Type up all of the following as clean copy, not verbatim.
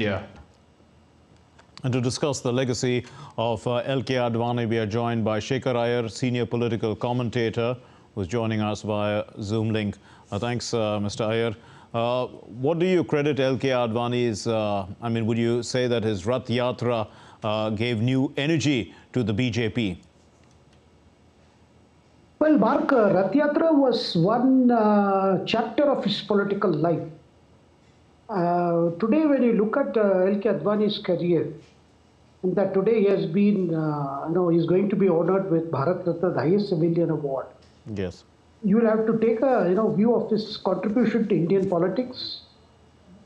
India. And to discuss the legacy of LK Advani, we are joined by Shekhar Iyer, senior political commentator, who's joining us via Zoom link. Thanks, Mr. Iyer. What do you credit LK Advani's, would you say that his Rath Yatra gave new energy to the BJP? Well, Mark, Rath Yatra was one chapter of his political life. Today, when you look at LK Advani's career, and that today he has been, he's going to be honored with Bharat Ratna, the highest civilian award. Yes. You will have to take a view of his contribution to Indian politics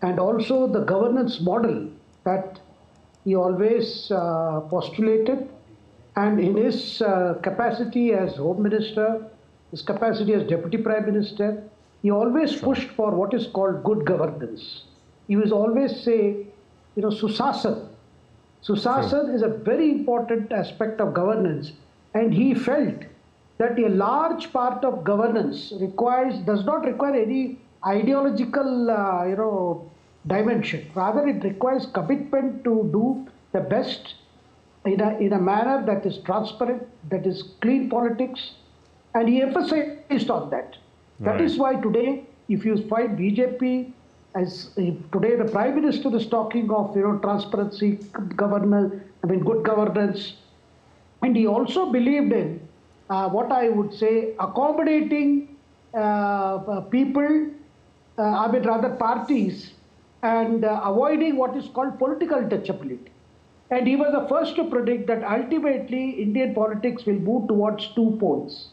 and also the governance model that he always postulated. And in his capacity as Home Minister, his capacity as Deputy Prime Minister, he always pushed for what is called good governance. He was always say, Susasan. Susasan is a very important aspect of governance, and he felt that a large part of governance does not require any ideological, dimension. Rather, it requires commitment to do the best in a manner that is transparent, that is clean politics, and he emphasized on that. Right. That is why today, if you find BJP, today the Prime Minister is talking of transparency, good governance, and he also believed in what I would say accommodating people, parties, and avoiding what is called political touchability. And he was the first to predict that ultimately Indian politics will move towards two poles.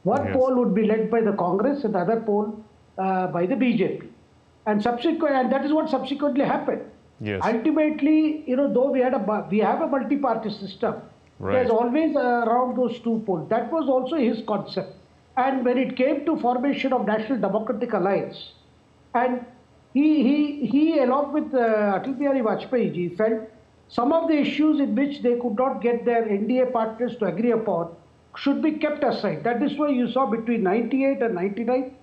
One pole would be led by the Congress and the other pole by the BJP. And that is what subsequently happened. Yes. Ultimately, though we have a multi-party system, there's always around those two poles. That was also his concept. And when it came to formation of National Democratic Alliance, and he along with AdvaniVajpai felt some of the issues in which they could not get their NDA partners to agree upon should be kept aside. That is why you saw between 98 and 99,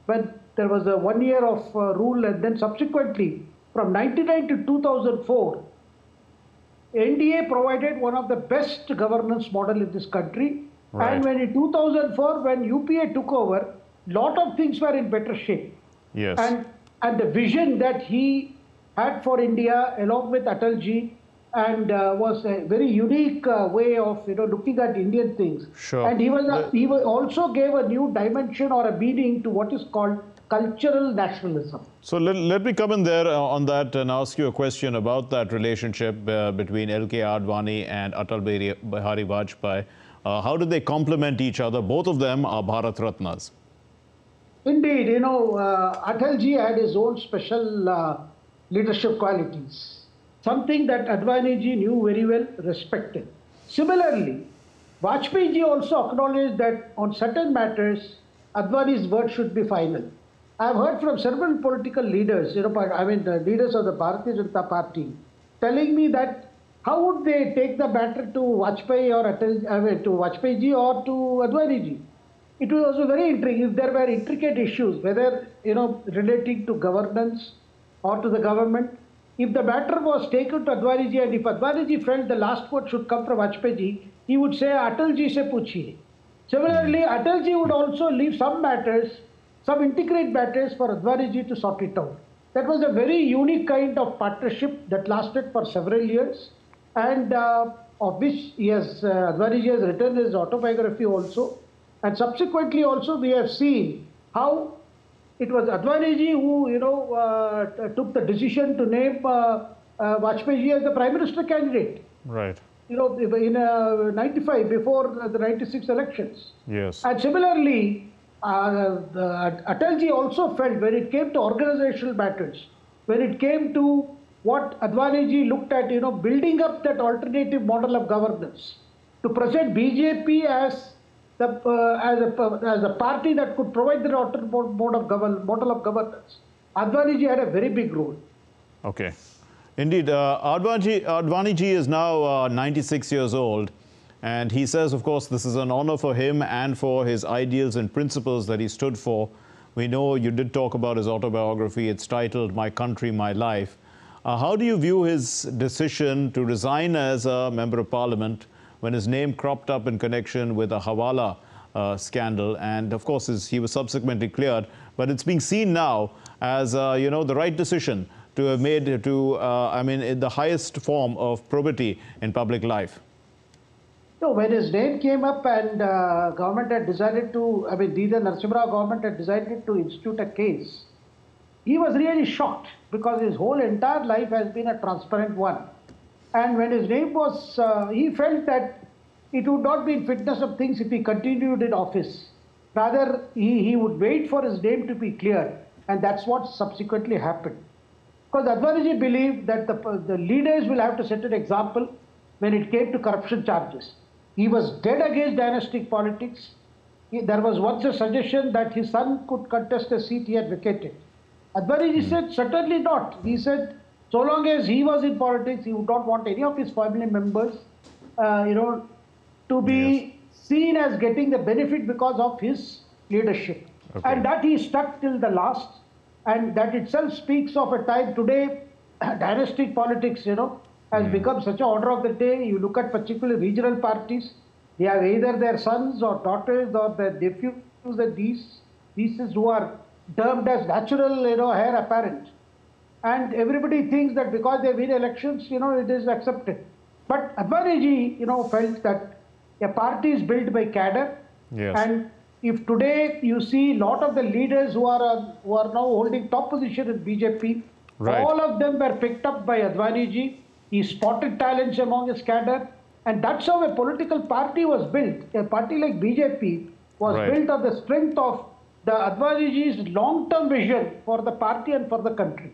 when there was a 1 year of rule, and then subsequently from 99 to 2004, NDA provided one of the best governance model in this country. Right. And when in 2004, when UPA took over, lot of things were in better shape. Yes. And the vision that he had for India, along with Atalji, and was a very unique way of looking at Indian things. Sure. And he also gave a new dimension or a meaning to what is called cultural nationalism. So let me come in there on that and ask you a question about that relationship between LK Advani and Atal Bihari Vajpai. How do they complement each other? Both of them are Bharat Ratnas. Indeed, Atalji had his own special leadership qualities. Something that Advaniji knew very well, respected. Similarly, Vajpayee ji also acknowledged that on certain matters, Advani's word should be final. I've heard from several political leaders, the leaders of the Bharatiya Janata Party, telling me that how would they take the matter to Vajpayee or to Vajpayee ji or to Advani ji? It was also very intriguing. If there were intricate issues, whether relating to governance or to the government, if the matter was taken to Advani ji, and if Advani ji felt the last word should come from Vajpayee ji, he would say, Atal ji se puchiye. Similarly, Atal ji would also leave some matters, some intricate matters for Advani ji to sort it out. That was a very unique kind of partnership that lasted for several years, and of which Advani ji has written his autobiography also. And subsequently also we have seen how it was Advani ji who, took the decision to name Vajpayee ji as the Prime Minister candidate. Right. In 95, before the 96 elections. Yes. And similarly, Atal ji also felt when it came to organizational matters, when it came to what Advani ji looked at, building up that alternative model of governance, to present BJP as a party that could provide the model of governance. Advani ji had a very big role. Okay. Indeed, Advani ji is now 96 years old, and he says, of course, this is an honor for him and for his ideals and principles that he stood for. We know you did talk about his autobiography. It's titled My Country, My Life. How do you view his decision to resign as a member of parliament when his name cropped up in connection with a Hawala scandal? And of course, he was subsequently cleared, but it's being seen now as, the right decision to have made in the highest form of probity in public life. So when his name came up and government had decided to, the Narasimha Rao government had decided to institute a case, he was really shocked because his whole entire life has been a transparent one. And when his name was, he felt that it would not be in fitness of things if he continued in office. Rather, he would wait for his name to be cleared. And that's what subsequently happened. Because Advaniji believed that the leaders will have to set an example when it came to corruption charges. He was dead against dynastic politics. There was once a suggestion that his son could contest a seat he had vacated. Advaniji said, certainly not. He said, so long as he was in politics, he would not want any of his family members, to be seen as getting the benefit because of his leadership. Okay. And that he stuck till the last. And that itself speaks of a time today, dynastic politics, has become such an order of the day. You look at particular regional parties, they have either their sons or daughters or their nephews and nieces who are termed as natural, heir apparent. And everybody thinks that because they win elections, it is accepted. But Advaniji, felt that a party is built by cadre. Yes. And if today you see a lot of the leaders who are now holding top position in BJP, right, all of them were picked up by Advaniji. He spotted talents among his cadre. And that's how a political party was built. A party like BJP was built on the strength of the Advaniji's long-term vision for the party and for the country.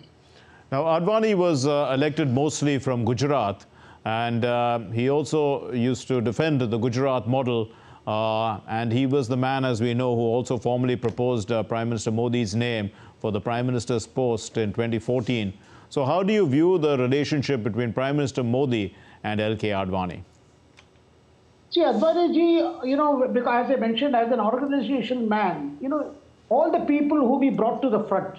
Now, Advani was elected mostly from Gujarat, and he also used to defend the Gujarat model, and he was the man, as we know, who also formally proposed Prime Minister Modi's name for the Prime Minister's post in 2014. So how do you view the relationship between Prime Minister Modi and LK Advani? See, Advaniji, because as I mentioned, as an organization man, all the people whom he brought to the front,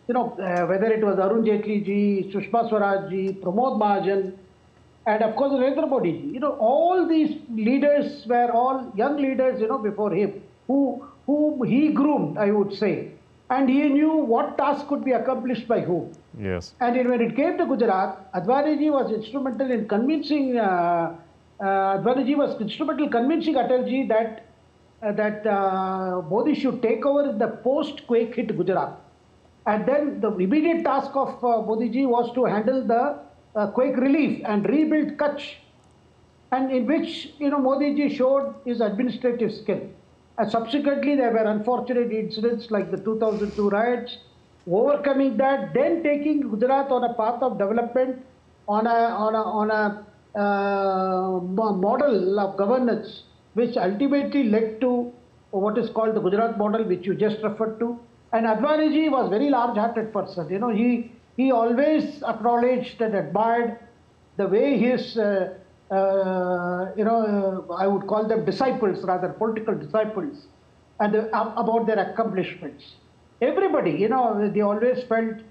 whether it was Arun Jaitley ji, Sushma Swaraj ji, Pramod Mahajan, and of course Narendra Modi ji, all these leaders were all young leaders, before him, whom he groomed, I would say. And he knew what task could be accomplished by whom. Yes. And when it came to Gujarat, Advaniji was instrumental in convincing Atalji that Modi should take over the post-quake hit Gujarat. And then the immediate task of Modi ji was to handle the quake relief and rebuild Kutch, and in which Modi ji showed his administrative skill. And subsequently, there were unfortunate incidents like the 2002 riots, overcoming that, then taking Gujarat on a path of development, on a model of governance, which ultimately led to what is called the Gujarat model, which you just referred to. And Advaniji was a very large-hearted person. He always acknowledged and admired the way his, I would call them disciples, rather political disciples, and about their accomplishments. Everybody, they always felt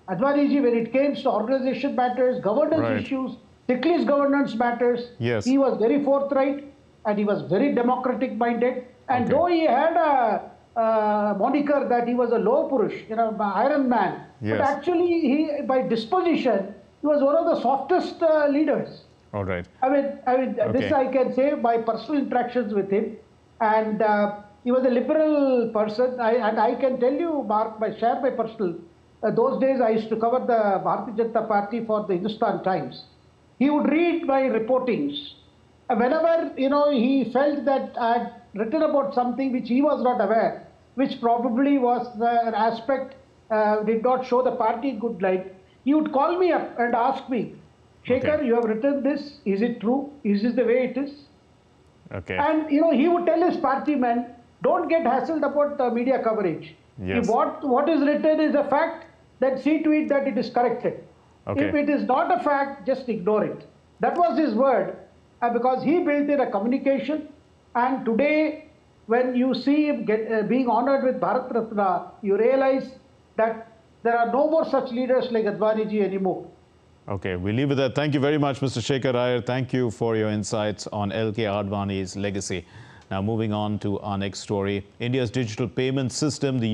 Advaniji, when it came to organization matters, governance issues, Ticklish governance matters, he was very forthright and he was very democratic-minded. And though he had a moniker that he was a low purush, Iron Man, but actually, he, by disposition, he was one of the softest leaders. All right. This I can say by personal interactions with him, and he was a liberal person. And I can tell you, Mark, share my personal. Those days, I used to cover the Bharatiya Janata Party for the Hindustan Times. He would read my reportings. Whenever he felt that I had written about something which he was not aware, which probably was an aspect did not show the party in good light, he would call me up and ask me, Shekhar, you have written this. Is it true? Is this the way it is? Okay. And he would tell his party men, don't get hassled about the media coverage. Yes. If what is written is a fact, then see to it that it is corrected. Okay. If it is not a fact, just ignore it. That was his word, because he built in a communication. And today, when you see him being honored with Bharat Ratna, you realize that There are no more such leaders like Advaniji anymore. Okay, we leave it there. Thank you very much, Mr. Shekhar Iyer. Thank you for your insights on LK Advani's legacy. Now, moving on to our next story. India's digital payment system, the